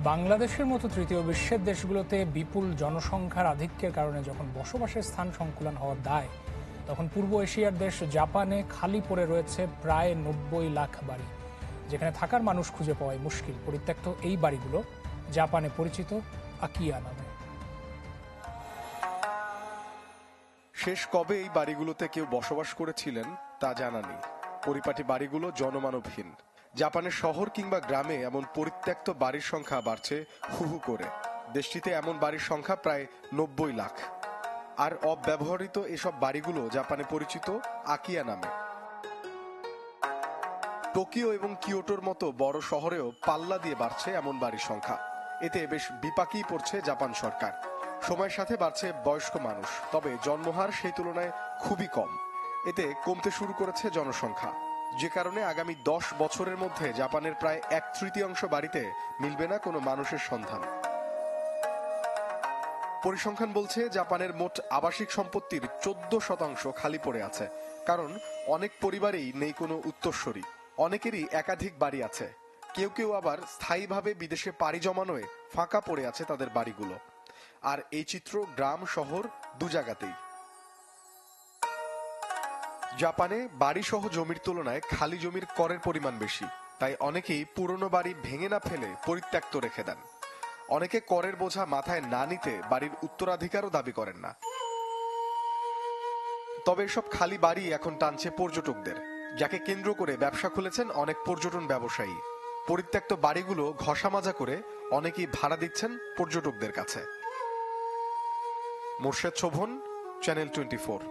বাংলাদেশের মতো তৃতীয় বিশ্বের দেশগুলোতে বিপুল জনসংখ্যার আধিক্যের কারণে যখন বসবাসের স্থান সংকুলান হওয়ার দায়, তখন পূর্ব এশিয়ার দেশ জাপানে খালি পড়ে রয়েছে প্রায় ৯০ লাখ বাড়ি, যেখানে থাকার মানুষ খুঁজে পাওয়াই মুশকিল। পরিত্যক্ত এই বাড়িগুলো জাপানে পরিচিত আকিয়া নামে। শেষ কবে এই বাড়িগুলোতে কেউ বসবাস করেছিলেন তা জানা নেই। পরিপাটি বাড়িগুলো জনমানবহীন। জাপানের শহর কিংবা গ্রামে এমন পরিত্যক্ত বাড়ির সংখ্যা বাড়ছে হু হু করে। দেশটিতে এমন বাড়ির সংখ্যা প্রায় ৯০ লাখ। আর অব্যবহৃত এসব বাড়িগুলো জাপানে পরিচিত আকিয়া নামে। টোকিও এবং কিয়োটোর মতো বড় শহরেও পাল্লা দিয়ে বাড়ছে এমন বাড়ির সংখ্যা। এতে বেশ বিপাকেই পড়ছে জাপান সরকার। সময়ের সাথে বাড়ছে বয়স্ক মানুষ, তবে জন্মহার সেই তুলনায় খুবই কম। এতে কমতে শুরু করেছে জনসংখ্যা, যে কারণে আগামী ১০ বছরের মধ্যে জাপানের প্রায় ১/৩ বাড়িতে মিলবে না কোনো মানুষের সন্ধান। পরিসংখ্যান বলছে জাপানের মোট আবাসিক সম্পত্তির ১৪% খালি পড়ে আছে, কারণ অনেক পরিবারেই নেই কোনো উত্তরসূরি। অনেকেরই একাধিক বাড়ি আছে, কেউ কেউ আবার স্থায়ীভাবে বিদেশে পাড়ি জমানোয় ফাঁকা পড়ে আছে তাদের বাড়িগুলো। আর এই চিত্র গ্রাম শহর দু জায়গাতেই। জাপানে বাড়ি সহ জমির তুলনায় খালি জমির করের পরিমাণ বেশি, তাই অনেকেই পুরনো বাড়ি ভেঙে না ফেলে পরিত্যক্ত রেখে দেন। অনেকে করের বোঝা মাথায় না নিতে বাড়ির উত্তরাধিকারও দাবি করেন না। তবে এসব খালি বাড়ি এখন টানছে পর্যটকদের, যাকে কেন্দ্র করে ব্যবসা খুলেছেন অনেক পর্যটন ব্যবসায়ী। পরিত্যক্ত বাড়িগুলো ঘষা মাজা করে অনেকেই ভাড়া দিচ্ছেন পর্যটকদের কাছে। মোর্শেদ শোভন, চ্যানেল 24।